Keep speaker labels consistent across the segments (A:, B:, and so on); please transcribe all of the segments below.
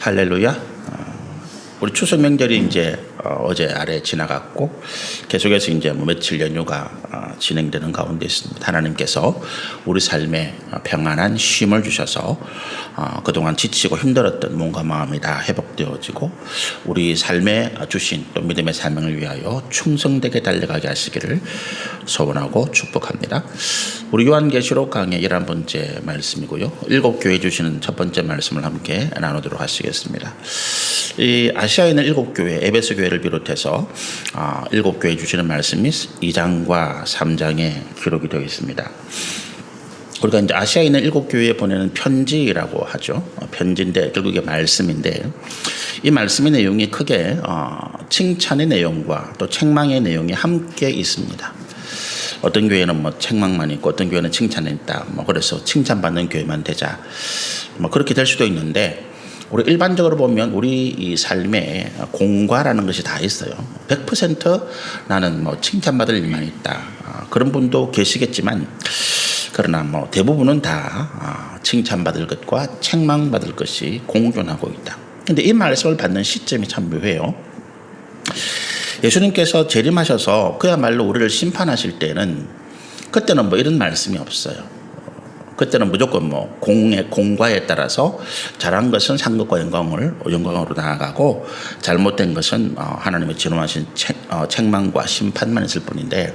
A: 할렐루야. 우리 추석 명절이 이제 어제 아래 지나갔고 계속해서 이제 며칠 연휴가 진행되는 가운데 있습니다. 하나님께서 우리 삶에 평안한 쉼을 주셔서 그동안 지치고 힘들었던 몸과 마음이 다 회복되어지고 우리 삶에 주신 또 믿음의 사명을 위하여 충성되게 달려가게 하시기를 소원하고 축복합니다. 우리 요한계시록 강의 11번째 말씀이고요. 7교회 주시는 첫 번째 말씀을 함께 나누도록 하시겠습니다. 이 아시아에 있는 7교회, 에베소 교회를 비롯해서 7교회 주시는 말씀이 2장과 3장에 기록이 되어 있습니다. 우리가 이제 아시아에 있는 7교회에 보내는 편지라고 하죠. 편지인데 결국에 말씀인데 이 말씀의 내용이 크게 칭찬의 내용과 또 책망의 내용이 함께 있습니다. 어떤 교회는 뭐 책망만 있고 어떤 교회는 칭찬이 있다. 그래서 칭찬받는 교회만 되자. 그렇게 될 수도 있는데 우리 일반적으로 보면 우리 이 삶에 공과라는 것이 다 있어요. 100% 나는 칭찬받을 일만 있다. 그런 분도 계시겠지만 그러나 대부분은 다 칭찬받을 것과 책망받을 것이 공존하고 있다. 근데 이 말씀을 받는 시점이 참 묘해요. 예수님께서 재림하셔서 그야말로 우리를 심판하실 때는 그때는 이런 말씀이 없어요. 그때는 무조건 공과에 따라서 잘한 것은 상급과 영광으로 나아가고 잘못된 것은 하나님의 진노하신 책망과 심판만 있을 뿐인데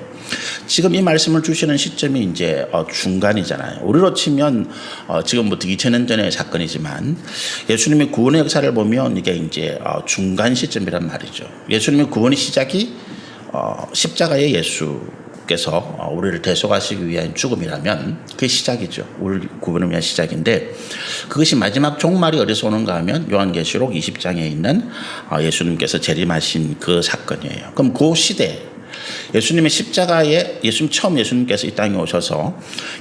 A: 지금 이 말씀을 주시는 시점이 이제 중간이잖아요. 우리로 치면 지금부터 2000년 전의 사건이지만 예수님의 구원의 역사를 보면 이게 이제 중간 시점이란 말이죠. 예수님의 구원의 시작이 십자가의 예수께서 우리를 대속하시기 위한 죽음이라면 그게 시작이죠. 우리를 구원을 위한 시작인데 그것이 마지막 종말이 어디서 오는가 하면 요한계시록 20장에 있는 예수님께서 재림하신 그 사건이에요. 그럼 그 시대 예수님의 십자가에 처음 예수님께서 이 땅에 오셔서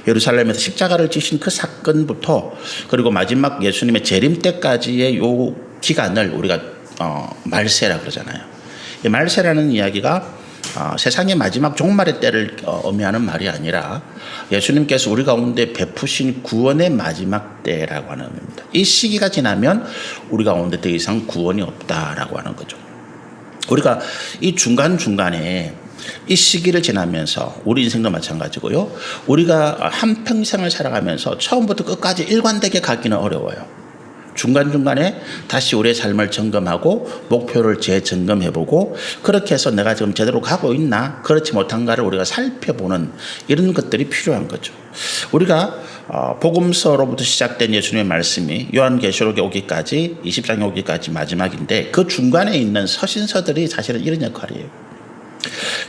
A: 예루살렘에서 십자가를 지신 그 사건부터 그리고 마지막 예수님의 재림 때까지의 요 기간을 우리가 말세라 그러잖아요. 이 말세라는 이야기가 세상의 마지막 종말의 때를 의미하는 말이 아니라 예수님께서 우리 가운데 베푸신 구원의 마지막 때라고 하는 의미입니다. 이 시기가 지나면 우리 가운데 더 이상 구원이 없다라고 하는 거죠. 우리가 이 중간중간에 이 시기를 지나면서 우리 인생도 마찬가지고요. 우리가 한평생을 살아가면서 처음부터 끝까지 일관되게 가기는 어려워요. 중간중간에 다시 우리의 삶을 점검하고 목표를 재점검해보고 그렇게 해서 내가 지금 제대로 가고 있나 그렇지 못한가를 우리가 살펴보는 이런 것들이 필요한 거죠. 우리가 복음서로부터 시작된 예수님의 말씀이 요한계시록에 오기까지 20장에 오기까지 마지막인데 그 중간에 있는 서신서들이 사실은 이런 역할이에요.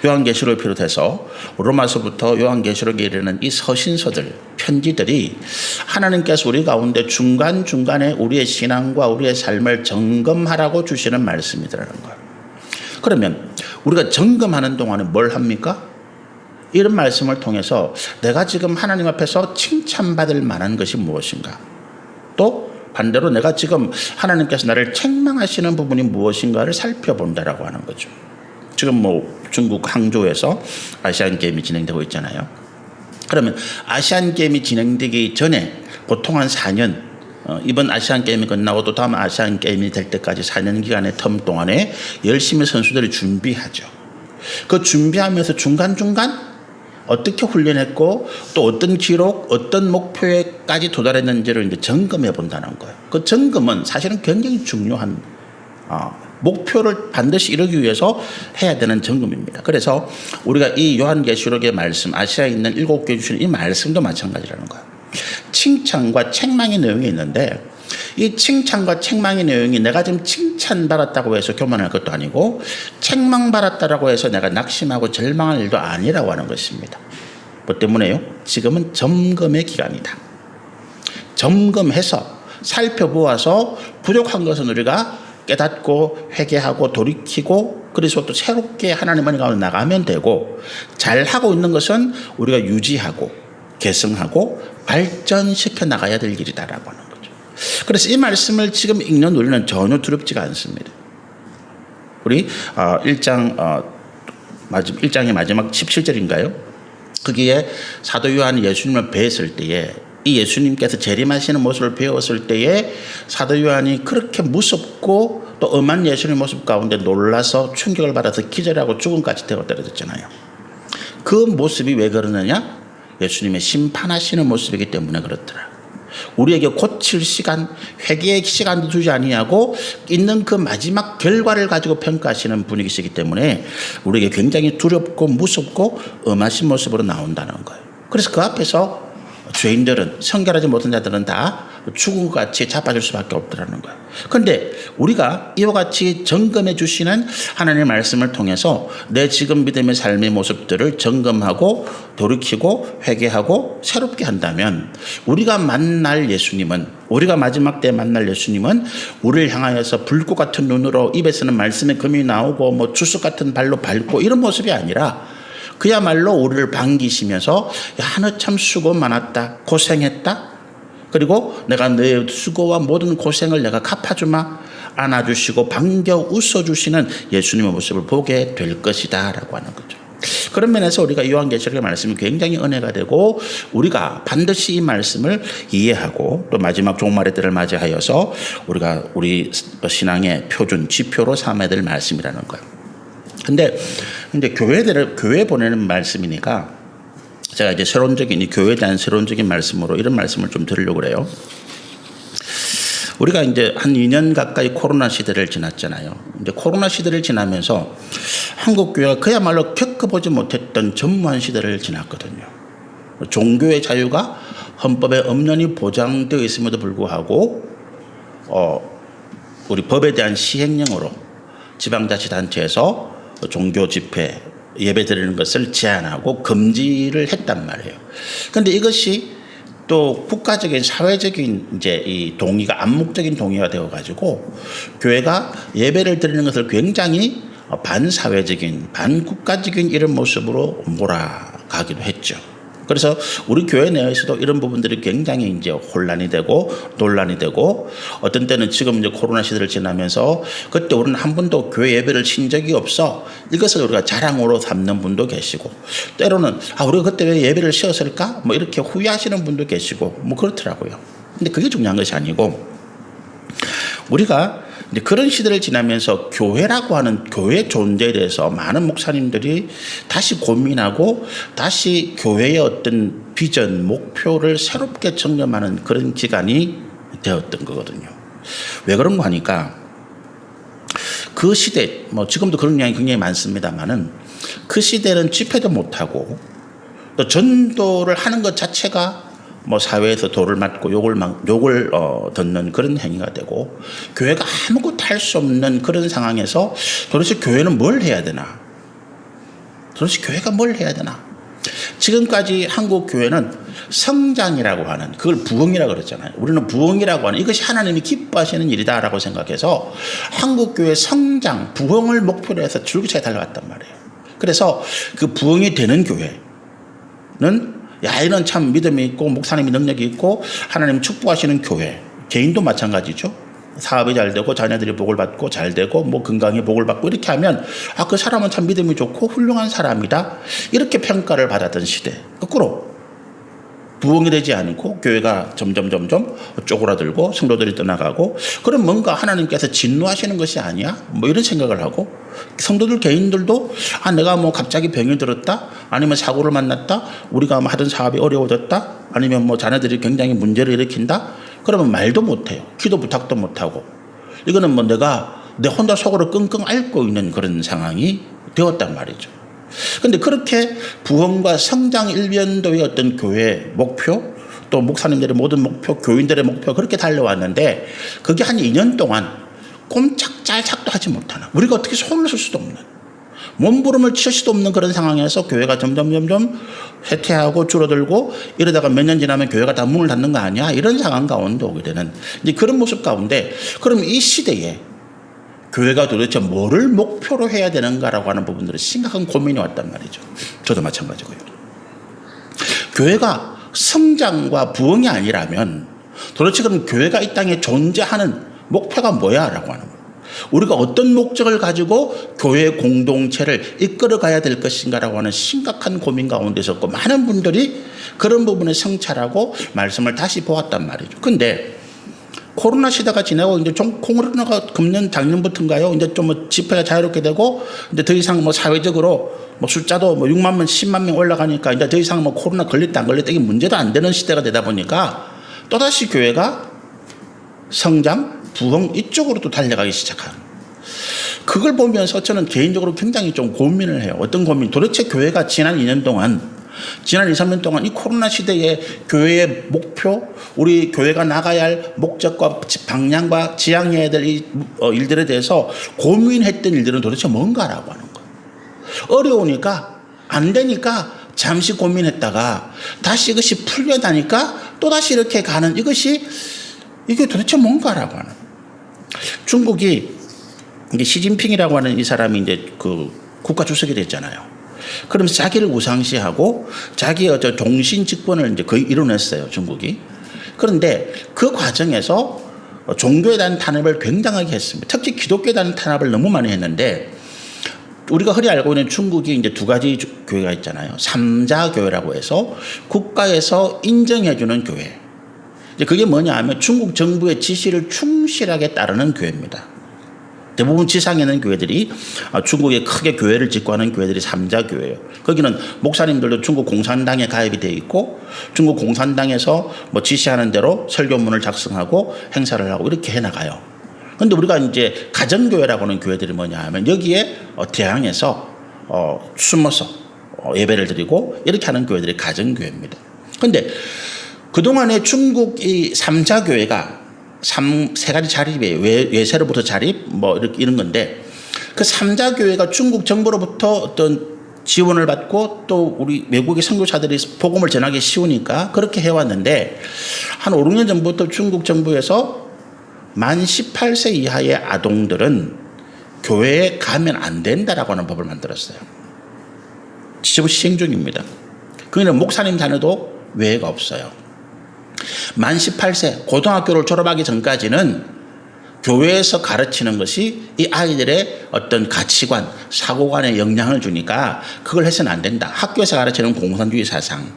A: 요한계시록을 비롯해서 로마서부터 요한계시록에 이르는 이 서신서들, 편지들이 하나님께서 우리 가운데 중간중간에 우리의 신앙과 우리의 삶을 점검하라고 주시는 말씀이라는 거예요. 그러면 우리가 점검하는 동안에 뭘 합니까? 이런 말씀을 통해서 내가 지금 하나님 앞에서 칭찬받을 만한 것이 무엇인가? 또 반대로 내가 지금 하나님께서 나를 책망하시는 부분이 무엇인가를 살펴본다라고 하는 거죠. 지금 중국 항저우에서 아시안게임이 진행되고 있잖아요. 그러면 아시안게임이 진행되기 전에 보통 한 4년 이번 아시안게임이 끝나고 또 다음 아시안게임이 될 때까지 4년 기간의 텀 동안에 열심히 선수들이 준비하죠. 그 준비하면서 중간중간 어떻게 훈련했고 또 어떤 기록, 어떤 목표에까지 도달했는지를 이제 점검해 본다는 거예요. 그 점검은 사실은 굉장히 중요한 목표를 반드시 이루기 위해서 해야 되는 점검입니다. 그래서 우리가 이 요한계시록의 말씀, 아시아에 있는 7교회 주시는 이 말씀도 마찬가지라는 거예요. 칭찬과 책망의 내용이 있는데 이 칭찬과 책망의 내용이 내가 지금 칭찬받았다고 해서 교만할 것도 아니고 책망받았다고 해서 내가 낙심하고 절망할 일도 아니라고 하는 것입니다. 뭐 때문에요? 지금은 점검의 기간이다. 점검해서 살펴보아서 부족한 것은 우리가 깨닫고 회개하고 돌이키고 그래서 또 새롭게 하나님 은혜 가운데 나가면 되고 잘하고 있는 것은 우리가 유지하고 개성하고 발전시켜 나가야 될 일이다라고 하는 거죠. 그래서 이 말씀을 지금 읽는 우리는 전혀 두렵지가 않습니다. 우리 1장의 마지막 17절인가요? 거기에 사도 요한이 예수님을 뵈었을 때에 이 예수님께서 재림하시는 모습을 배웠을 때에 사도 요한이 그렇게 무섭고 또 엄한 예수님 모습 가운데 놀라서 충격을 받아서 기절하고 죽음까지 되어 떨어졌잖아요. 그 모습이 왜 그러느냐? 예수님의 심판하시는 모습이기 때문에 그렇더라. 우리에게 고칠 시간, 회개의 시간도 주지 아니하고 있는 그 마지막 결과를 가지고 평가하시는 분이시기 때문에 우리에게 굉장히 두렵고 무섭고 엄하신 모습으로 나온다는 거예요. 그래서 그 앞에서 죄인들은, 성결하지 못한 자들은 다 죽은 것 같이 자빠질 수밖에 없더라는 거예요. 그런데 우리가 이와 같이 점검해 주시는 하나님의 말씀을 통해서 내 지금 믿음의 삶의 모습들을 점검하고 돌이키고 회개하고 새롭게 한다면 우리가 만날 예수님은, 우리가 마지막 때 만날 예수님은 우리를 향하여서 불꽃 같은 눈으로 입에서는 말씀의 금이 나오고 뭐 주석 같은 발로 밟고 이런 모습이 아니라 그야말로 우리를 반기시면서 야, 너 참 수고 많았다, 고생했다, 그리고 내가 내 수고와 모든 고생을 내가 갚아주마, 안아주시고 반겨 웃어주시는 예수님의 모습을 보게 될 것이다 라고 하는 거죠. 그런 면에서 우리가 요한계시록의 말씀이 굉장히 은혜가 되고 우리가 반드시 이 말씀을 이해하고 또 마지막 종말의 때를 맞이하여서 우리가 우리 신앙의 표준 지표로 삼아야 될 말씀이라는 거예요. 근데 교회 보내는 말씀이니까 제가 이제 세론적인 이 교회에 대한 세론적인 말씀으로 이런 말씀을 좀 드리려고 그래요. 우리가 이제 한 2년 가까이 코로나 시대를 지났잖아요. 이제 코로나 시대를 지나면서 한국 교회가 그야말로 겪어보지 못했던 전무한 시대를 지났거든요. 종교의 자유가 헌법에 엄연히 보장되어 있음에도 불구하고 우리 법에 대한 시행령으로 지방자치단체에서 종교 집회, 예배 드리는 것을 제한하고 금지를 했단 말이에요. 그런데 이것이 또 국가적인 사회적인 이제 이 동의가 암묵적인 동의가 되어 가지고 교회가 예배를 드리는 것을 굉장히 반사회적인 반국가적인 이런 모습으로 몰아가기도 했죠. 그래서 우리 교회 내에서도 이런 부분들이 굉장히 이제 혼란이 되고 논란이 되고 어떤 때는 지금 이제 코로나 시대를 지나면서 그때 우리는 한 번도 교회 예배를 친 적이 없어 이것을 우리가 자랑으로 삼는 분도 계시고 때로는 우리가 그때 왜 예배를 쉬었을까 뭐 이렇게 후회하시는 분도 계시고 뭐 그렇더라고요. 근데 그게 중요한 것이 아니고 우리가 이제 그런 시대를 지나면서 교회라고 하는 교회 존재에 대해서 많은 목사님들이 다시 고민하고 다시 교회의 어떤 비전, 목표를 새롭게 점검하는 그런 기간이 되었던 거거든요. 왜 그런가 하니까 그 시대, 뭐 지금도 그런 경향이 굉장히 많습니다만은 그 시대는 집회도 못하고 또 전도를 하는 것 자체가 뭐 사회에서 돌을 맞고 욕을 듣는 그런 행위가 되고 교회가 아무것도 할 수 없는 그런 상황에서 도대체 교회는 뭘 해야 되나? 도대체 교회가 뭘 해야 되나? 지금까지 한국 교회는 성장이라고 하는 그걸 부흥이라고 그랬잖아요. 우리는 부흥이라고 하는 이것이 하나님이 기뻐하시는 일이다라고 생각해서 한국 교회 성장, 부흥을 목표로 해서 줄기차게 달려갔단 말이에요. 그래서 그 부흥이 되는 교회는 야, 이런 참 믿음이 있고 목사님이 능력이 있고 하나님 축복하시는 교회, 개인도 마찬가지죠. 사업이 잘 되고 자녀들이 복을 받고 잘 되고 뭐 건강히 복을 받고 이렇게 하면 그 사람은 참 믿음이 좋고 훌륭한 사람이다 이렇게 평가를 받았던 시대. 거꾸로 부흥이 되지 않고 교회가 점점 쪼그라들고 성도들이 떠나가고 그럼 뭔가 하나님께서 진노하시는 것이 아니야? 뭐 이런 생각을 하고 성도들 개인들도 내가 뭐 갑자기 병이 들었다 아니면 사고를 만났다 우리가 하던 사업이 어려워졌다 아니면 뭐 자녀들이 굉장히 문제를 일으킨다 그러면 말도 못해요. 기도 부탁도 못하고 이거는 뭐 내가 내 혼자 속으로 끙끙 앓고 있는 그런 상황이 되었단 말이죠. 그런데 그렇게 부흥과 성장 일변도의 어떤 교회의 목표 또 목사님들의 모든 목표 교인들의 목표 그렇게 달려왔는데 그게 한 2년 동안 꼼짝달싹도 하지 못하는 우리가 어떻게 손을 쓸 수도 없는 몸부림을 칠 수도 없는 그런 상황에서 교회가 점점 쇠퇴하고 줄어들고 이러다가 몇 년 지나면 교회가 다 문을 닫는 거 아니야 이런 상황 가운데 오게 되는 이제 그런 모습 가운데 그럼 이 시대에 교회가 도대체 뭐를 목표로 해야 되는가라고 하는 부분들이 심각한 고민이 왔단 말이죠. 저도 마찬가지고요. 교회가 성장과 부흥이 아니라면 도대체 그럼 교회가 이 땅에 존재하는 목표가 뭐야? 라고 하는 거예요. 우리가 어떤 목적을 가지고 교회 공동체를 이끌어 가야 될 것인가라고 하는 심각한 고민 가운데 있었고, 많은 분들이 그런 부분에 성찰하고 말씀을 다시 보았단 말이죠. 근데 코로나 시대가 지나고 이제 좀 코로나가 금년 작년부터인가요? 이제 좀 뭐 집회가 자유롭게 되고, 이제 더 이상 뭐 사회적으로 뭐 숫자도 뭐 6만 명, 10만 명 올라가니까 이제 더 이상 뭐 코로나 걸렸다 안 걸렸다 이게 문제도 안 되는 시대가 되다 보니까 또다시 교회가 성장, 부흥 이쪽으로 또 달려가기 시작하는. 그걸 보면서 저는 개인적으로 굉장히 좀 고민을 해요. 어떤 고민? 도대체 교회가 지난 2년 동안, 지난 2, 3년 동안 이 코로나 시대에 교회의 목표, 우리 교회가 나가야 할 목적과 방향과 지향해야 될 일들에 대해서 고민했던 일들은 도대체 뭔가라고 하는 거예요. 어려우니까, 안 되니까 잠시 고민했다가 다시 이것이 풀려나니까 또다시 이렇게 가는 이게 도대체 뭔가라고 하는. 중국이 이제 시진핑이라고 하는 이 사람이 이제 그 국가 주석이 됐잖아요. 그러면서 자기를 우상시하고 자기의 종신 집권을 이제 거의 이뤄냈어요, 중국이. 그런데 그 과정에서 종교에 대한 탄압을 굉장하게 했습니다. 특히 기독교에 대한 탄압을 너무 많이 했는데, 우리가 흔히 알고 있는 중국이 이제 두 가지 교회가 있잖아요. 삼자교회라고 해서 국가에서 인정해주는 교회. 이제 그게 뭐냐 하면 중국 정부의 지시를 충실하게 따르는 교회입니다. 대부분 지상에 있는 교회들이, 중국에 크게 교회를 짓고 하는 교회들이 삼자교회예요. 거기는 목사님들도 중국 공산당에 가입이 되어 있고, 중국 공산당에서 뭐 지시하는 대로 설교문을 작성하고 행사를 하고 이렇게 해나가요. 그런데 우리가 이제 가정교회라고 하는 교회들이 뭐냐 하면 여기에 대항해서 숨어서 예배를 드리고 이렇게 하는 교회들이 가정교회입니다. 그런데 그동안에 중국 이 삼자교회가 세 가지 자립이에요. 외세로부터 자립, 뭐 이런 건데, 그 삼자교회가 중국 정부로부터 어떤 지원을 받고 또 우리 외국의 선교사들이 복음을 전하기 쉬우니까 그렇게 해왔는데, 한 5, 6년 전부터 중국 정부에서 만 18세 이하의 아동들은 교회에 가면 안 된다라고 하는 법을 만들었어요. 지금 시행 중입니다. 그러니까 목사님 자녀도 외회가 없어요. 만 18세 고등학교를 졸업하기 전까지는 교회에서 가르치는 것이 이 아이들의 어떤 가치관, 사고관에 영향을 주니까 그걸 해서는 안 된다. 학교에서 가르치는 공산주의 사상,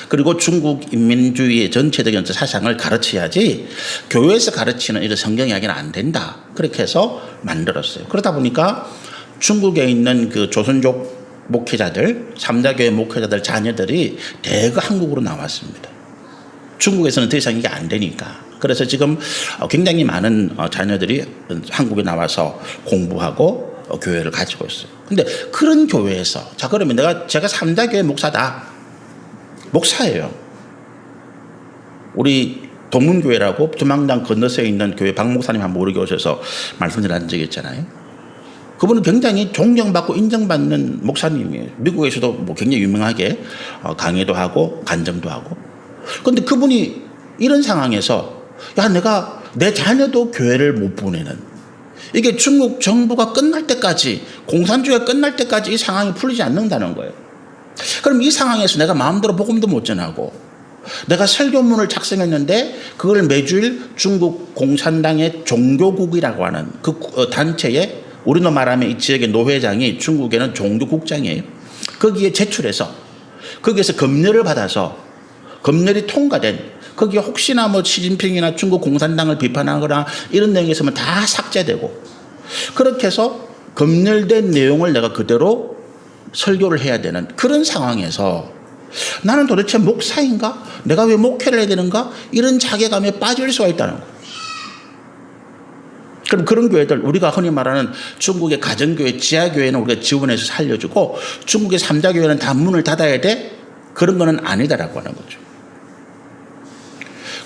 A: 그리고 중국 인민주의의 전체적인 사상을 가르쳐야지 교회에서 가르치는 이런 성경 이야기는 안 된다. 그렇게 해서 만들었어요. 그러다 보니까 중국에 있는 그 조선족 목회자들, 삼자교회 목회자들 자녀들이 대거 한국으로 나왔습니다. 중국에서는 더 이상 이게 안 되니까. 그래서 지금 굉장히 많은 자녀들이 한국에 나와서 공부하고 교회를 가지고 있어요. 근데 그런 교회에서, 자, 그러면 제가 삼자교회 목사다. 목사예요. 우리 동문교회라고 두망당 건너서에 있는 교회 박 목사님 한번 모르게 오셔서 말씀드린 적이 있잖아요. 그분은 굉장히 존경받고 인정받는 목사님이에요. 미국에서도 뭐 굉장히 유명하게 강의도 하고 간증도 하고. 그런데 그분이 이런 상황에서, 야, 내가 내 자녀도 교회를 못 보내는, 이게 중국 정부가 끝날 때까지, 공산주의가 끝날 때까지 이 상황이 풀리지 않는다는 거예요. 그럼 이 상황에서 내가 마음대로 복음도 못 전하고, 내가 설교문을 작성했는데 그걸 매주일 중국 공산당의 종교국이라고 하는 그 단체에, 우리로 말하면 이 지역의 노회장이 중국에는 종교국장이에요. 거기에 제출해서 거기에서 검열을 받아서 검열이 통과된, 거기에 혹시나 뭐 시진핑이나 중국 공산당을 비판하거나 이런 내용이 있으면 다 삭제되고, 그렇게 해서 검열된 내용을 내가 그대로 설교를 해야 되는 그런 상황에서 나는 도대체 목사인가? 내가 왜 목회를 해야 되는가? 이런 자괴감에 빠질 수가 있다는 거예요. 그럼 그런 교회들, 우리가 흔히 말하는 중국의 가정교회, 지하교회는 우리가 지원해서 살려주고 중국의 삼자교회는 다 문을 닫아야 돼? 그런 거는 아니다라고 하는 거죠.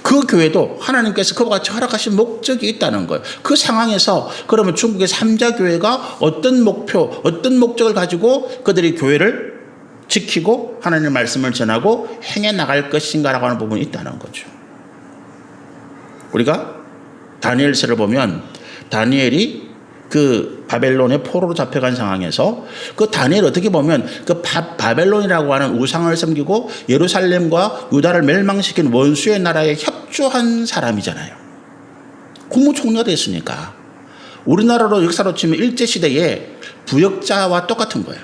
A: 그 교회도 하나님께서 그와 같이 허락하신 목적이 있다는 거예요. 그 상황에서 그러면 중국의 삼자교회가 어떤 목표, 어떤 목적을 가지고 그들이 교회를 지키고 하나님의 말씀을 전하고 행해 나갈 것인가라고 하는 부분이 있다는 거죠. 우리가 다니엘서를 보면 다니엘이 그 바벨론의 포로로 잡혀간 상황에서 그 다니엘 어떻게 보면 그 바벨론이라고 하는 우상을 섬기고 예루살렘과 유다를 멸망시킨 원수의 나라에 협조한 사람이잖아요. 국무총리가 됐으니까 우리나라로 역사로 치면 일제시대에 부역자와 똑같은 거예요.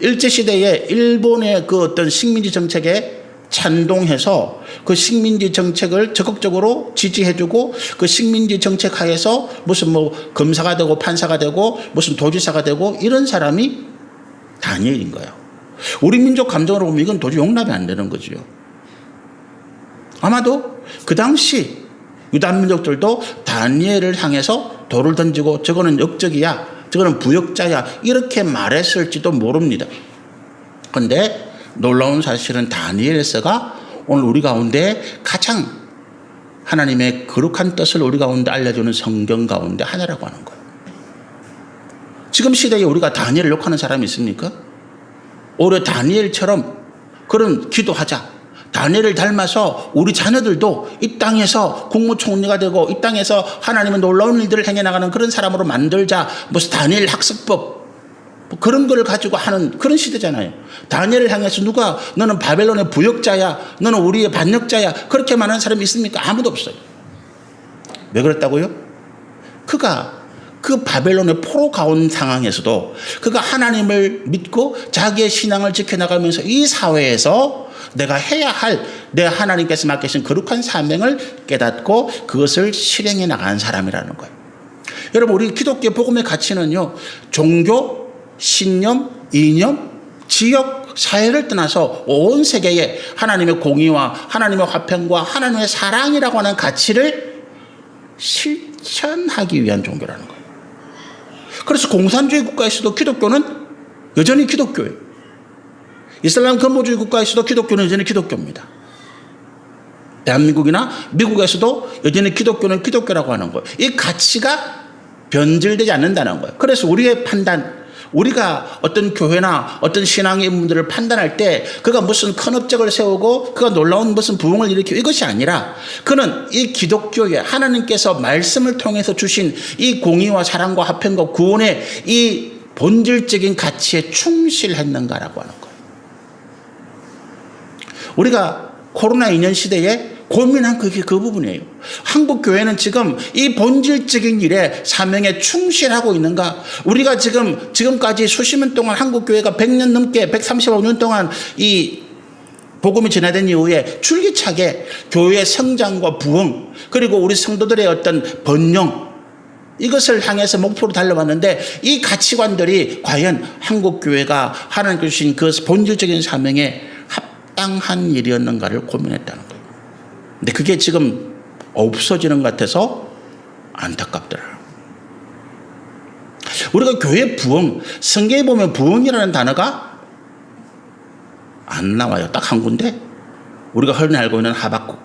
A: 일제시대에 일본의 그 어떤 식민지 정책에 찬동해서 그 식민지 정책을 적극적으로 지지해주고 그 식민지 정책 하에서 무슨 뭐 검사가 되고 판사가 되고 무슨 도지사가 되고 이런 사람이 다니엘인 거예요. 우리 민족 감정으로 보면 이건 도저히 용납이 안 되는 거죠. 아마도 그 당시 유다 민족들도 다니엘을 향해서 돌을 던지고 저거는 역적이야, 저거는 부역자야 이렇게 말했을지도 모릅니다. 그런데 놀라운 사실은 다니엘서가 오늘 우리 가운데 가장 하나님의 거룩한 뜻을 우리 가운데 알려주는 성경 가운데 하나라고 하는 거예요. 지금 시대에 우리가 다니엘을 욕하는 사람이 있습니까? 오히려 다니엘처럼 그런 기도하자. 다니엘을 닮아서 우리 자녀들도 이 땅에서 국무총리가 되고 이 땅에서 하나님의 놀라운 일들을 행해 나가는 그런 사람으로 만들자. 무슨 다니엘 학습법 그런 걸 가지고 하는 그런 시대잖아요. 다니엘을 향해서 누가 너는 바벨론의 부역자야, 너는 우리의 반역자야 그렇게 말하는 사람이 있습니까? 아무도 없어요. 왜 그랬다고요? 그가 그 바벨론의 포로 가온 상황에서도 그가 하나님을 믿고 자기의 신앙을 지켜나가면서 이 사회에서 내가 해야 할 내 하나님께서 맡기신 거룩한 사명을 깨닫고 그것을 실행해 나가는 사람이라는 거예요. 여러분 우리 기독교 복음의 가치는요. 종교, 신념, 이념, 지역, 사회를 떠나서 온 세계에 하나님의 공의와 하나님의 화평과 하나님의 사랑이라고 하는 가치를 실천하기 위한 종교라는 거예요. 그래서 공산주의 국가에서도 기독교는 여전히 기독교예요. 이슬람 근본주의 국가에서도 기독교는 여전히 기독교입니다. 대한민국이나 미국에서도 여전히 기독교는 기독교라고 하는 거예요. 이 가치가 변질되지 않는다는 거예요. 그래서 우리의 판단, 우리가 어떤 교회나 어떤 신앙의 인물들을 판단할 때 그가 무슨 큰 업적을 세우고 그가 놀라운 무슨 부흥을 일으키고 이것이 아니라 그는 이 기독교에 하나님께서 말씀을 통해서 주신 이 공의와 사랑과 화평과 구원의 이 본질적인 가치에 충실했는가라고 하는 거예요. 우리가 코로나 2년 시대에 고민한 그게 그 부분이에요. 한국 교회는 지금 이 본질적인 일에 사명에 충실하고 있는가? 우리가 지금까지 수십 년 동안 한국 교회가 100년 넘게 135년 동안 이 복음이 전해된 이후에 줄기차게 교회의 성장과 부흥 그리고 우리 성도들의 어떤 번영 이것을 향해서 목표로 달려왔는데 이 가치관들이 과연 한국 교회가 하나님께 주신 그 본질적인 사명에 합당한 일이었는가를 고민했다는 거예요. 근데 그게 지금 없어지는 것 같아서 안타깝더라. 우리가 교회 부흥, 성경에 보면 부흥이라는 단어가 안 나와요. 딱 한 군데. 우리가 흔히 알고 있는 하박국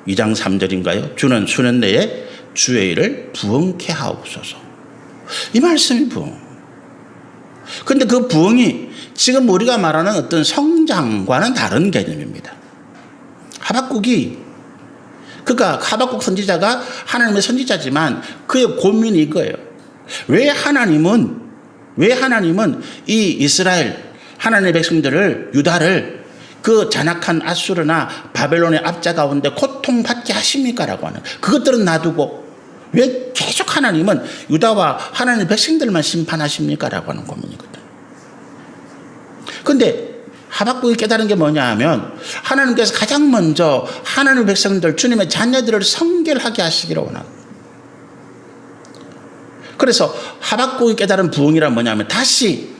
A: 2장 3절인가요? 주는 수년 내에 주의 일을 부흥케 하옵소서. 이 말씀이 부흥. 그런데 그 부흥이 지금 우리가 말하는 어떤 성장과는 다른 개념입니다. 하박국 선지자가 하나님의 선지자지만 그의 고민이 이거예요. 왜 하나님은 이 이스라엘 하나님의 백성들을 유다를 그 잔악한 아수르나 바벨론의 압자 가운데 고통받게 하십니까? 라고 하는 그것들은 놔두고 왜 계속 하나님은 유다와 하나님의 백성들만 심판하십니까? 라고 하는 고민이거든. 그런데 하박국이 깨달은 게 뭐냐 하면 하나님께서 가장 먼저 하나님의 백성들 주님의 자녀들을 성결하게 하시기를 원합니다. 그래서 하박국이 깨달은 부흥이란 뭐냐면 다시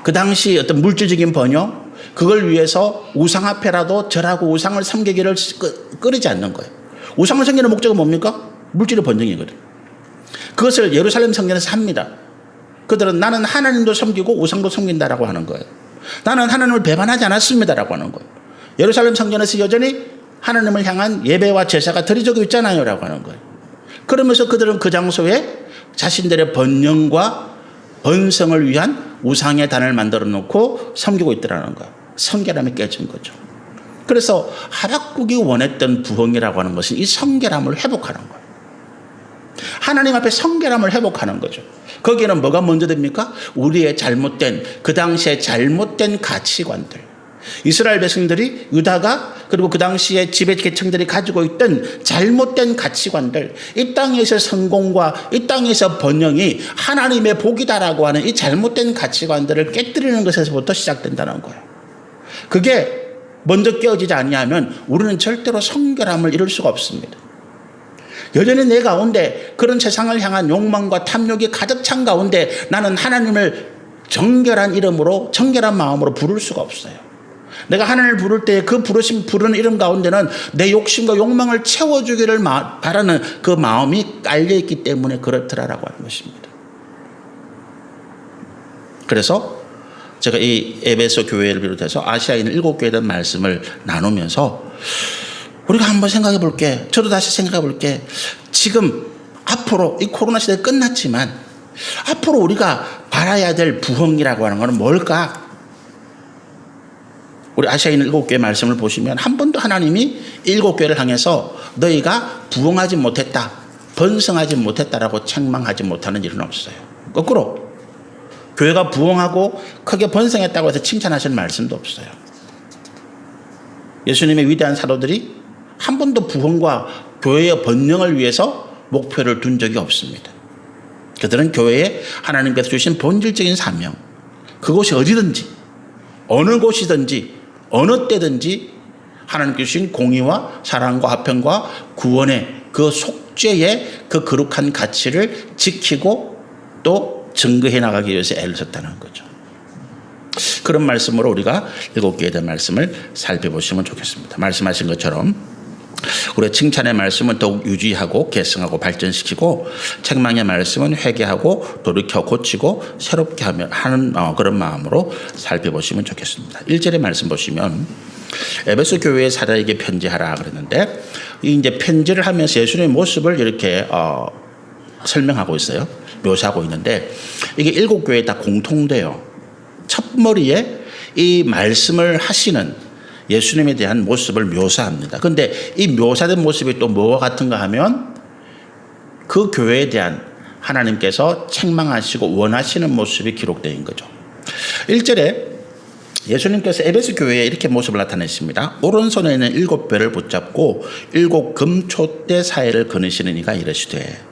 A: 그 당시 어떤 물질적인 번영 그걸 위해서 우상 앞에라도 절하고 우상을 섬기기를 꺼리지 않는 거예요. 우상을 섬기는 목적은 뭡니까? 물질의 번영이거든. 그것을 예루살렘 성전에서 합니다. 그들은 나는 하나님도 섬기고 우상도 섬긴다라고 하는 거예요. 나는 하나님을 배반하지 않았습니다라고 하는 거예요. 예루살렘 성전에서 여전히 하나님을 향한 예배와 제사가 드려지고 있잖아요 라고 하는 거예요. 그러면서 그들은 그 장소에 자신들의 번영과 번성을 위한 우상의 단을 만들어 놓고 섬기고 있더라는 거예요. 성결함이 깨진 거죠. 그래서 하박국이 원했던 부흥이라고 하는 것은 이 성결함을 회복하는 거예요. 하나님 앞에 성결함을 회복하는 거죠. 거기에는 뭐가 먼저 됩니까? 우리의 잘못된 그 당시에 잘못된 가치관들. 이스라엘 백성들이 유다가 그리고 그 당시에 지배 계층들이 가지고 있던 잘못된 가치관들, 이 땅에서 성공과 이 땅에서 번영이 하나님의 복이다라고 하는 이 잘못된 가치관들을 깨뜨리는 것에서부터 시작된다는 거예요. 그게 먼저 깨어지지 아니하면 우리는 절대로 성결함을 이룰 수가 없습니다. 여전히 내 가운데 그런 세상을 향한 욕망과 탐욕이 가득 찬 가운데 나는 하나님을 정결한 이름으로, 정결한 마음으로 부를 수가 없어요. 내가 하나님을 부를 때 그 부르는 이름 가운데는 내 욕심과 욕망을 채워주기를 바라는 그 마음이 깔려있기 때문에 그렇더라라고 하는 것입니다. 그래서 제가 이 에베소 교회를 비롯해서 아시아에 있는 7교회에 대한 말씀을 나누면서 우리가 한번 생각해 볼게. 저도 다시 생각해 볼게. 지금 앞으로 이 코로나 시대 끝났지만 앞으로 우리가 바라야 될 부흥이라고 하는 것은 뭘까? 우리 아시아에 있는 7교회 말씀을 보시면 한 번도 하나님이 7교회를 향해서 너희가 부흥하지 못했다, 번성하지 못했다라고 책망하지 못하는 일은 없어요. 거꾸로 교회가 부흥하고 크게 번성했다고 해서 칭찬하시는 말씀도 없어요. 예수님의 위대한 사도들이 한 번도 부흥과 교회의 번영을 위해서 목표를 둔 적이 없습니다. 그들은 교회에 하나님께서 주신 본질적인 사명, 그곳이 어디든지 어느 곳이든지 어느 때든지 하나님께서 주신 공의와 사랑과 화평과 구원의 그 속죄의 그 거룩한 가치를 지키고 또 증거해 나가기 위해서 애를 썼다는 거죠. 그런 말씀으로 우리가 7개에 대한 말씀을 살펴보시면 좋겠습니다. 말씀하신 것처럼 우리의 칭찬의 말씀은 더욱 유지하고 개성하고 발전시키고 책망의 말씀은 회개하고 돌이켜 고치고 새롭게 하는 그런 마음으로 살펴보시면 좋겠습니다. 1절의 말씀 보시면 에베소 교회의 사도에게 편지하라 그랬는데 이 이제 편지를 하면서 예수님의 모습을 이렇게 설명하고 있어요. 묘사하고 있는데 이게 7교회에 다 공통돼요. 첫머리에 이 말씀을 하시는 예수님에 대한 모습을 묘사합니다. 그런데 이 묘사된 모습이 또 뭐와 같은가 하면 그 교회에 대한 하나님께서 책망하시고 원하시는 모습이 기록되어 있는 거죠. 1절에 예수님께서 에베소 교회에 이렇게 모습을 나타내십니다. 오른손에는 7벼를 붙잡고 7 금촛대 사이를 거느시는 이가 이르시되.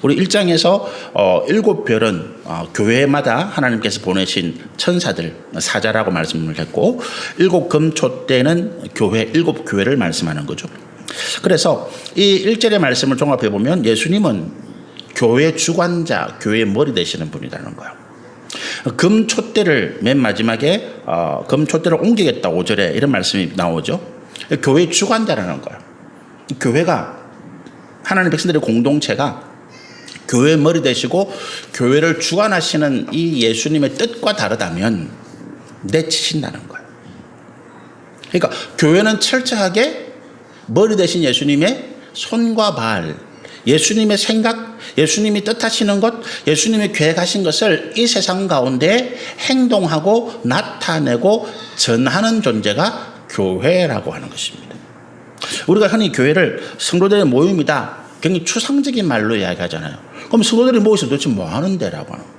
A: 우리 1장에서 7별은 교회마다 하나님께서 보내신 천사들, 사자라고 말씀을 했고 7 금촛대는 교회, 7교회를 말씀하는 거죠. 그래서 이 1절의 말씀을 종합해 보면 예수님은 교회 주관자, 교회의 머리 되시는 분이라는 거예요. 금촛대를 맨 마지막에 금촛대를 옮기겠다 5절에 이런 말씀이 나오죠. 교회 주관자라는 거예요. 교회가 하나님 백성들의 공동체가 교회의 머리 되시고 교회를 주관하시는 이 예수님의 뜻과 다르다면 내치신다는 거예요. 그러니까 교회는 철저하게 머리 되신 예수님의 손과 발, 예수님의 생각, 예수님이 뜻하시는 것, 예수님이 계획하신 것을 이 세상 가운데 행동하고 나타내고 전하는 존재가 교회라고 하는 것입니다. 우리가 흔히 교회를 성도들의 모임이다, 굉장히 추상적인 말로 이야기하잖아요. 그럼 성도들이 모여서 도대체 뭐 하는 데라고 하는 거예요?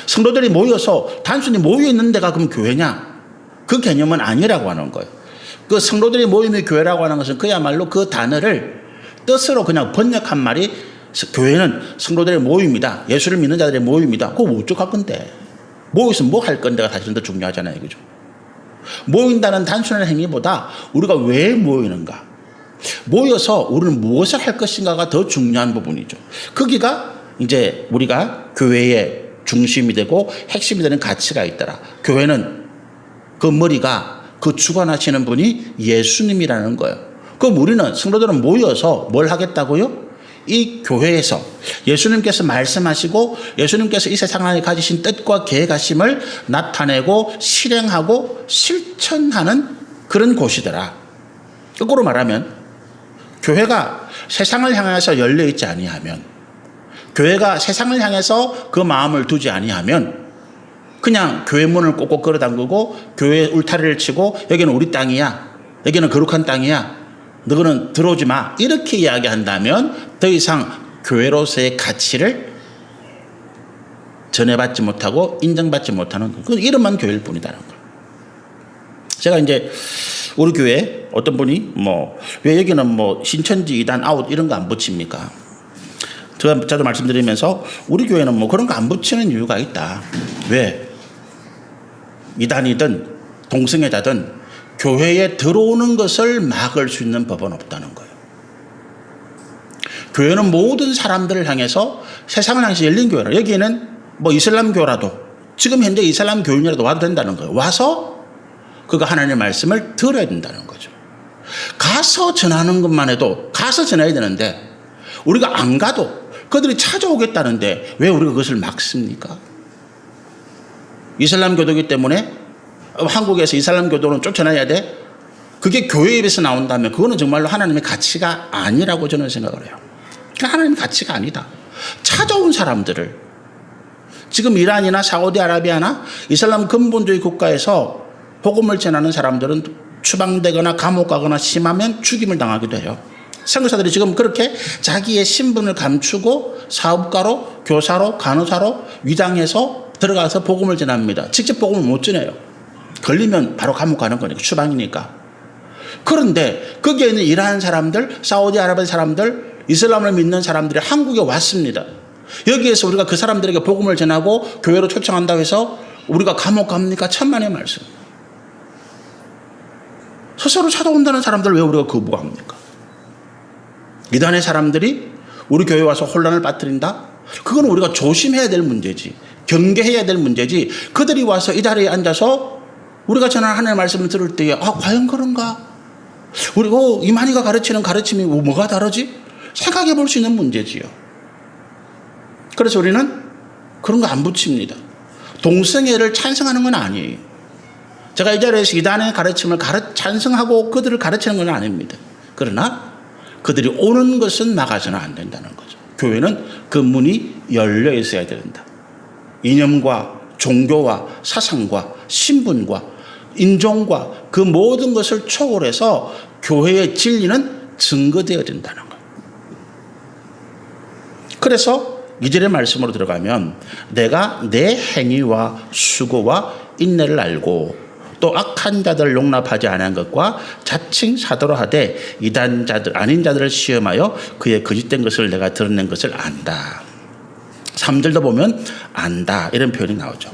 A: 성도들이 모여서 단순히 모여 있는 데가 그럼 교회냐? 그 개념은 아니라고 하는 거예요. 그 성도들이 모임이 교회라고 하는 것은 그야말로 그 단어를 뜻으로 그냥 번역한 말이 교회는 성도들의 모임이다. 예수를 믿는 자들의 모임이다. 그거 어떡할 건데? 모여서 뭐 할 건데가 사실은 더 중요하잖아요. 그죠? 모인다는 단순한 행위보다 우리가 왜 모이는가? 모여서 우리는 무엇을 할 것인가가 더 중요한 부분이죠. 거기가 이제 우리가 교회의 중심이 되고 핵심이 되는 가치가 있더라. 교회는 그 머리가 그 주관하시는 분이 예수님이라는 거예요. 그럼 우리는 성도들은 모여서 뭘 하겠다고요? 이 교회에서 예수님께서 말씀하시고 예수님께서 이 세상 안에 가지신 뜻과 계획하심을 나타내고 실행하고 실천하는 그런 곳이더라. 거꾸로 말하면 교회가 세상을 향해서 열려 있지 아니하면, 교회가 세상을 향해서 그 마음을 두지 아니하면 그냥 교회 문을 꼭꼭 걸어 잠그고 교회 울타리를 치고 여기는 우리 땅이야, 여기는 거룩한 땅이야, 너는 들어오지 마, 이렇게 이야기한다면 더 이상 교회로서의 가치를 전해받지 못하고 인정받지 못하는 그 이름만 교회일 뿐이다는 거예요. 제가 이제 우리 교회 어떤 분이 왜 여기는 신천지 이단 아웃 이런 거 안 붙입니까? 저도 말씀드리면서 우리 교회는 그런 거 안 붙이는 이유가 있다. 왜? 이단이든 동성애자든 교회에 들어오는 것을 막을 수 있는 법은 없다는 거예요. 교회는 모든 사람들을 향해서 세상을 향해서 열린 교회라. 여기에는 이슬람교라도 지금 현재 이슬람 교인이라도 와도 된다는 거예요. 와서 그가 하나님의 말씀을 들어야 된다는 거죠. 가서 전하는 것만 해도 가서 전해야 되는데 우리가 안 가도 그들이 찾아오겠다는데 왜 우리가 그것을 막습니까? 이슬람 교도이기 때문에 한국에서 이슬람 교도는 쫓아내야 돼? 그게 교회 입에서 나온다면 그거는 정말로 하나님의 가치가 아니라고 저는 생각을 해요. 하나님의 가치가 아니다. 찾아온 사람들을 지금 이란이나 사우디아라비아나 이슬람 근본주의 국가에서 복음을 전하는 사람들은 추방되거나 감옥 가거나 심하면 죽임을 당하기도 해요. 선교사들이 지금 그렇게 자기의 신분을 감추고 사업가로, 교사로, 간호사로 위장해서 들어가서 복음을 전합니다. 직접 복음을 못 전해요. 걸리면 바로 감옥 가는 거니까, 추방이니까. 그런데 거기에 있는 이란 사람들, 사우디아라비아 사람들, 이슬람을 믿는 사람들이 한국에 왔습니다. 여기에서 우리가 그 사람들에게 복음을 전하고 교회로 초청한다고 해서 우리가 감옥 갑니까? 천만의 말씀. 스스로 찾아온다는 사람들 왜 우리가 거부합니까? 이단의 사람들이 우리 교회에 와서 혼란을 빠뜨린다? 그건 우리가 조심해야 될 문제지. 경계해야 될 문제지. 그들이 와서 이 자리에 앉아서 우리가 전하는 하나님의 말씀을 들을 때에 과연 그런가? 우리 이만희가 가르치는 가르침이 뭐가 다르지? 생각해 볼 수 있는 문제지요. 그래서 우리는 그런 거 안 붙입니다. 동성애를 찬성하는 건 아니에요. 제가 이 자리에서 이단의 가르침을 찬성하고 그들을 가르치는 건 아닙니다. 그러나 그들이 오는 것은 막아서는 안 된다는 거죠. 교회는 그 문이 열려 있어야 된다. 이념과 종교와 사상과 신분과 인종과 그 모든 것을 초월해서 교회의 진리는 증거되어야 된다는 거예요. 그래서 2절의 말씀으로 들어가면 내가 내 행위와 수고와 인내를 알고 또 악한 자들을 용납하지 않은 것과 자칭 사도로 하되 이단 자들 아닌 자들을 시험하여 그의 거짓된 것을 내가 드러낸 것을 안다. 3절도 보면 안다 이런 표현이 나오죠.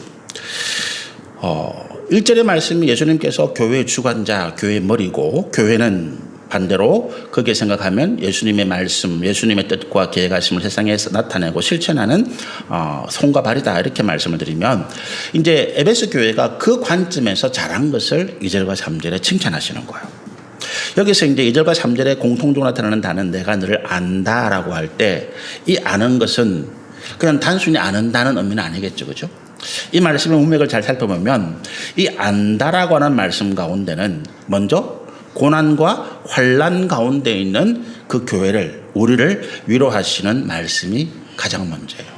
A: 1절의 말씀이 예수님께서 교회의 주관자, 교회의 머리고 교회는 반대로 그게 생각하면 예수님의 말씀, 예수님의 뜻과 계획하심을 세상에서 나타내고 실천하는 손과 발이다 이렇게 말씀을 드리면 이제 에베소 교회가 그 관점에서 잘한 것을 2절과 3절에 칭찬하시는 거예요. 여기서 이제 2절과 3절에 공통적으로 나타나는 단어는 내가 너를 안다라고 할 때 이 아는 것은 그냥 단순히 아는다는 의미는 아니겠죠, 그죠? 이 말씀의 문맥을 잘 살펴보면 이 안다라고 하는 말씀 가운데는 먼저 고난과 환난 가운데 있는 그 교회를 우리를 위로하시는 말씀이 가장 먼저예요.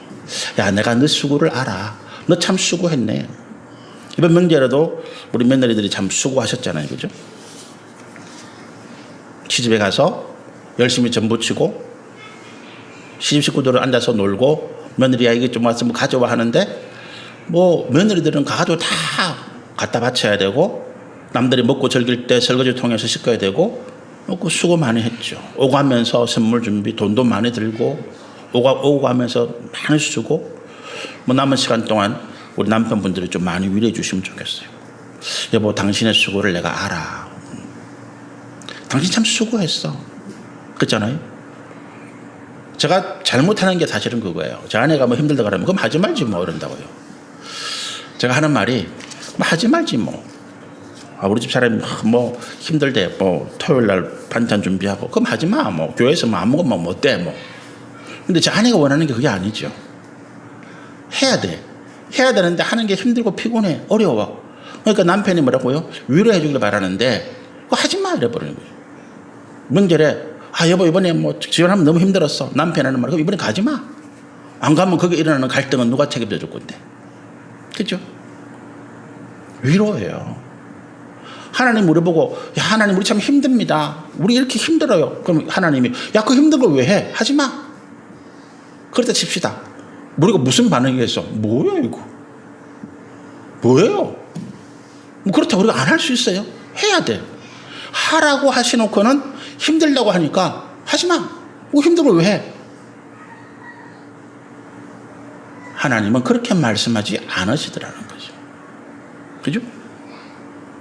A: 야, 내가 너 수고를 알아. 너 참 수고했네. 이번 명절에도 우리 며느리들이 참 수고하셨잖아요, 그죠? 시집에 가서 열심히 전부치고 시집 식구들은 앉아서 놀고 며느리야 이게 좀 왔으면 가져와 하는데 며느리들은 가가지고 다 갖다 바쳐야 되고 남들이 먹고 즐길 때 설거지 통해서 씻어야 되고 수고 많이 했죠. 오고 가면서 선물 준비 돈도 많이 들고 오고 가면서 많이 쓰고 남은 시간 동안 우리 남편분들이 좀 많이 위로해 주시면 좋겠어요. 여보 당신의 수고를 내가 알아. 당신 참 수고했어. 그렇잖아요. 제가 잘못하는 게 사실은 그거예요. 저 아내가 힘들다 그러면 그럼 하지 말지 이런다고요. 제가 하는 말이 하지 말지 우리 집 사람이 힘들대 토요일 날 반찬 준비하고 그럼 하지 마 교회에서 안 먹으면 어때 근데 제 아내가 원하는 게 그게 아니죠. 해야 되는데 하는 게 힘들고 피곤해 어려워. 그러니까 남편이 뭐라고요? 위로해 주길 바라는데 그거 하지 마 이래버리는 거예요. 명절에 여보 이번에 지원하면 너무 힘들었어. 남편이 하는 말 그럼 이번에 가지 마. 안 가면 거기에 일어나는 갈등은 누가 책임져 줄 건데. 그죠? 위로해요. 하나님 우리 보고 하나님 우리 참 힘듭니다. 우리 이렇게 힘들어요. 그럼 하나님이 그 힘든 걸 왜 해? 하지 마. 그러다 칩시다. 우리가 무슨 반응이겠어? 뭐야 이거? 뭐예요? 그렇다고 우리가 안 할 수 있어요? 해야 돼. 하라고 하시놓고는 힘들다고 하니까 하지 마. 뭐 힘들어 왜 해? 하나님은 그렇게 말씀하지 않으시더라는 거죠. 그죠?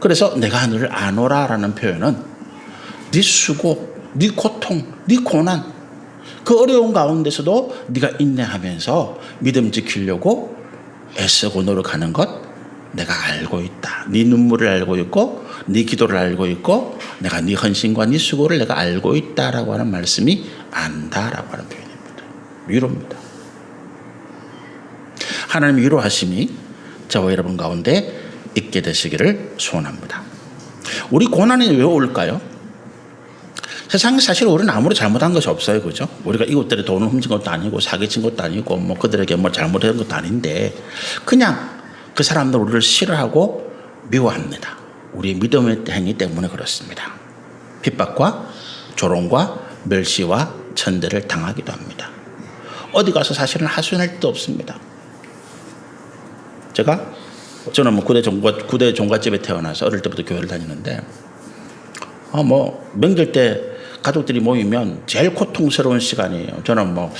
A: 그래서 내가 하늘을 아노라라는 표현은 네 수고, 네 고통, 네 고난, 그 어려운 가운데서도 네가 인내하면서 믿음 지키려고 애쓰고 노력하는 것 내가 알고 있다. 네 눈물을 알고 있고 네 기도를 알고 있고 내가 네 헌신과 네 수고를 내가 알고 있다라고 하는 말씀이 안다라고 하는 표현입니다. 위로입니다. 하나님의 위로하심이 저와 여러분 가운데 있게 되시기를 소원합니다. 우리 고난이 왜 올까요? 세상에 사실 우리는 아무리 잘못한 것이 없어요. 그죠? 우리가 이웃들의 돈을 훔친 것도 아니고 사기친 것도 아니고 뭐 그들에게 뭐 잘못한 것도 아닌데 그냥 그 사람들 우리를 싫어하고 미워합니다. 우리의 믿음의 행위 때문에 그렇습니다. 핍박과 조롱과 멸시와 천대를 당하기도 합니다. 어디 가서 사실은 하소연할 데도 없습니다. 저는 뭐 구대 종갓집에 태어나서 어릴 때부터 교회를 다니는데 뭐 명절 때 가족들이 모이면 제일 고통스러운 시간이에요. 저는 뭐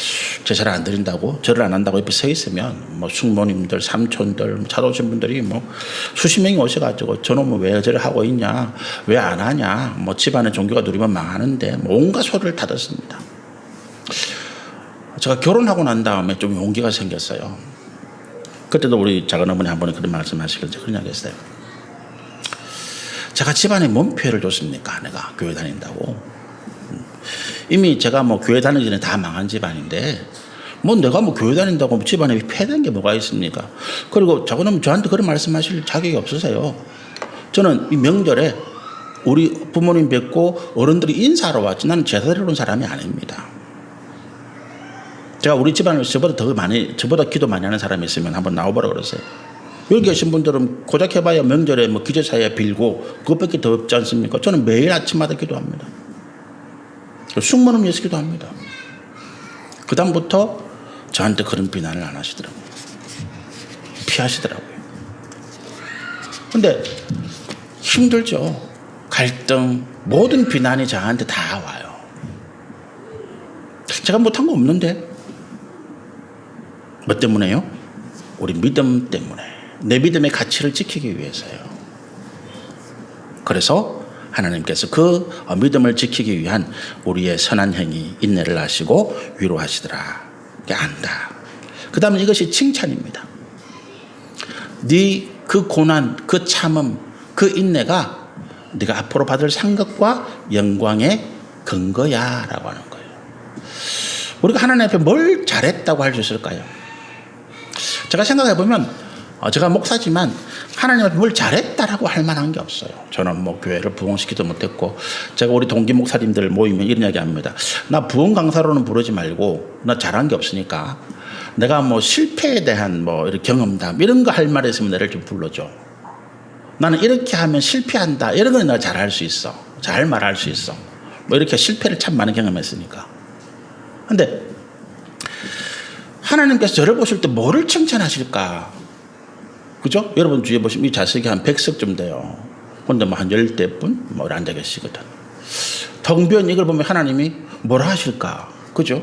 A: 제사를 안 드린다고 절을 안 한다고 옆에 서 있으면 뭐 숙모님들, 삼촌들, 차도신 분들이 뭐 수십 명이 오셔가지고 저놈은 왜 절을 하고 있냐, 왜 안 하냐, 뭐 집안의 종교가 누리면 망하는데 뭐 온갖 소리를 다 듣습니다. 제가 결혼하고 난 다음에 좀 용기가 생겼어요. 그때도 우리 작은 어머니 한 번에 그런 말씀하시길래 그런 이야기 했어요. 제가 집안에 뭔 피해를 줬습니까? 내가 교회 다닌다고. 이미 제가 뭐 교회 다니기 전에 다 망한 집안인데 뭐 내가 뭐 교회 다닌다고 집안에 피해된 게 뭐가 있습니까? 그리고 작은 어머니 저한테 그런 말씀하실 자격이 없으세요. 저는 이 명절에 우리 부모님 뵙고 어른들이 인사하러 왔지 나는 제사 드리러 온 사람이 아닙니다. 제가 우리 집안을 저보다 기도 많이 하는 사람이 있으면 한번 나와보라 그러세요. 여기 계신 분들은 고작 해봐야 명절에 뭐 기저사에 빌고 그것밖에 더 없지 않습니까? 저는 매일 아침마다 기도합니다. 숙모는 예수 기도합니다. 그 다음부터 저한테 그런 비난을 안 하시더라고요. 피하시더라고요. 근데 힘들죠. 갈등, 모든 비난이 저한테 다 와요. 제가 못한 거 없는데. 뭐 때문에요? 우리 믿음 때문에. 내 믿음의 가치를 지키기 위해서요. 그래서 하나님께서 그 믿음을 지키기 위한 우리의 선한 행위, 인내를 하시고 위로하시더라. 안다. 그 다음에 이것이 칭찬입니다. 네 그 고난, 그 참음, 그 인내가 네가 앞으로 받을 상급과 영광의 근거야 라고 하는 거예요. 우리가 하나님 앞에 뭘 잘했다고 할 수 있을까요? 제가 생각해 보면 제가 목사지만 하나님 앞에 뭘 잘했다라고 할 만한 게 없어요. 저는 뭐 교회를 부흥시키도 못했고 제가 우리 동기 목사님들 모이면 이런 이야기 합니다. 나 부흥 강사로는 부르지 말고 나 잘한 게 없으니까 내가 뭐 실패에 대한 뭐 이런 경험담 이런 거 할 말 있으면 나를 좀 불러줘. 나는 이렇게 하면 실패한다. 이런 건 내가 잘할 수 있어. 잘 말할 수 있어. 뭐 이렇게 실패를 참 많이 경험했으니까. 근데 하나님께서 저를 보실 때 뭐를 칭찬하실까? 그죠? 여러분 주위에 보시면 이 좌석이 한 100석쯤 돼요. 근데 뭐 한 10대분? 뭐 앉아 계시거든. 텅 비어 이걸 보면 하나님이 뭐라 하실까? 그죠?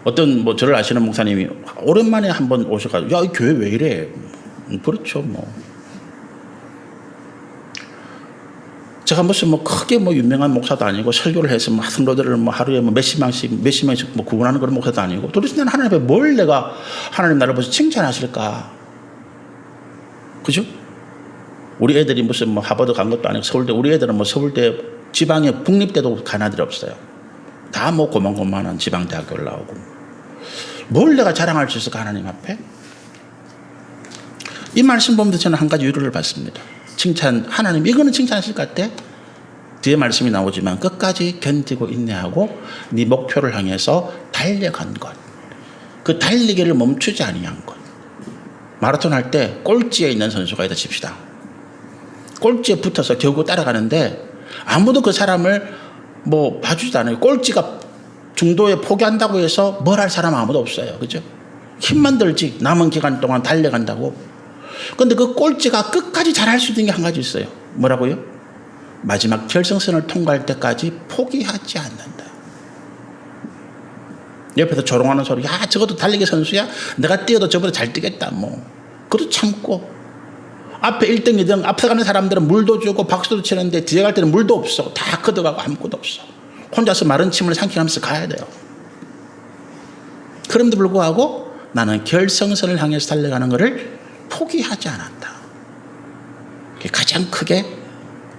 A: 어떤 뭐 저를 아시는 목사님이 오랜만에 한번 오셔가지고 야, 이 교회 왜 이래? 그렇죠, 뭐. 제가 무슨 뭐 크게 뭐 유명한 목사도 아니고 설교를 해서 뭐 성도들을 뭐 하루에 뭐 몇십 명씩 뭐 구원하는 그런 목사도 아니고 도대체 나는 하나님 앞에 뭘 내가 하나님 나를 보셔 칭찬하실까? 그죠? 우리 애들이 무슨 뭐 하버드 간 것도 아니고 서울대 우리 애들은 뭐 서울대 지방에 국립대도 간 아들이 없어요. 다 뭐 고만고만한 지방대학교를 나오고 뭘 내가 자랑할 수 있을까 하나님 앞에? 이 말씀 보면서 저는 한 가지 위로를 받습니다. 칭찬 하나님 이거는 칭찬하실 것 같아? 뒤에 말씀이 나오지만 끝까지 견디고 인내하고 네 목표를 향해서 달려간 것. 그 달리기를 멈추지 아니한 것. 마라톤 할 때 꼴찌에 있는 선수가 있다 칩시다. 꼴찌에 붙어서 겨우 따라가는데 아무도 그 사람을 뭐 봐주지도 않아요. 꼴찌가 중도에 포기한다고 해서 뭘 할 사람 아무도 없어요. 그죠? 힘만 들지 남은 기간 동안 달려간다고. 근데 그 꼴찌가 끝까지 잘할 수 있는 게 한 가지 있어요. 뭐라고요? 마지막 결승선을 통과할 때까지 포기하지 않는다. 옆에서 조롱하는 소리, 야, 저것도 달리기 선수야? 내가 뛰어도 저보다 잘 뛰겠다, 뭐. 그것도 참고. 앞에 1등, 2등, 앞에 가는 사람들은 물도 주고 박수도 치는데 뒤에 갈 때는 물도 없어. 다 걷어가고 아무것도 없어. 혼자서 마른 침을 삼키면서 가야 돼요. 그럼에도 불구하고 나는 결승선을 향해서 달려가는 것을 포기하지 않았다. 그게 가장 크게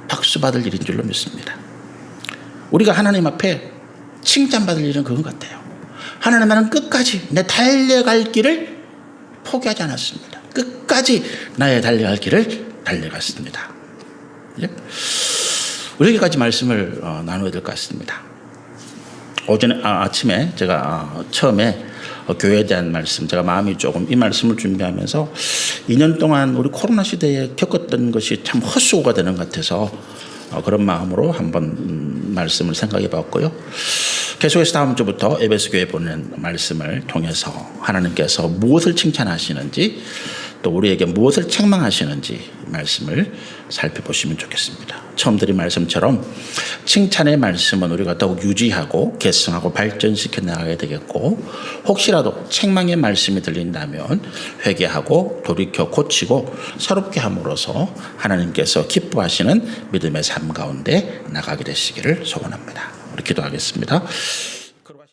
A: 박수받을 일인 줄로 믿습니다. 우리가 하나님 앞에 칭찬받을 일은 그건 같아요. 하나님, 나는 끝까지 내 달려갈 길을 포기하지 않았습니다. 끝까지 나의 달려갈 길을 달려갔습니다. 우리 여기까지 말씀을 나눠야 될 것 같습니다. 아침에 제가 처음에 교회에 대한 말씀, 제가 마음이 조금 이 말씀을 준비하면서 2년 동안 우리 코로나 시대에 겪었던 것이 참 헛수고가 되는 것 같아서 그런 마음으로 한번 말씀을 생각해 봤고요. 계속해서 다음 주부터 에베소 교회 보낸 말씀을 통해서 하나님께서 무엇을 칭찬하시는지 또 우리에게 무엇을 책망하시는지 말씀을 살펴보시면 좋겠습니다. 처음 드린 말씀처럼 칭찬의 말씀은 우리가 더욱 유지하고 계승하고 발전시켜 나가야 되겠고, 혹시라도 책망의 말씀이 들린다면 회개하고 돌이켜 고치고 새롭게 함으로써 하나님께서 기뻐하시는 믿음의 삶 가운데 나가게 되시기를 소원합니다. 우리 기도하겠습니다.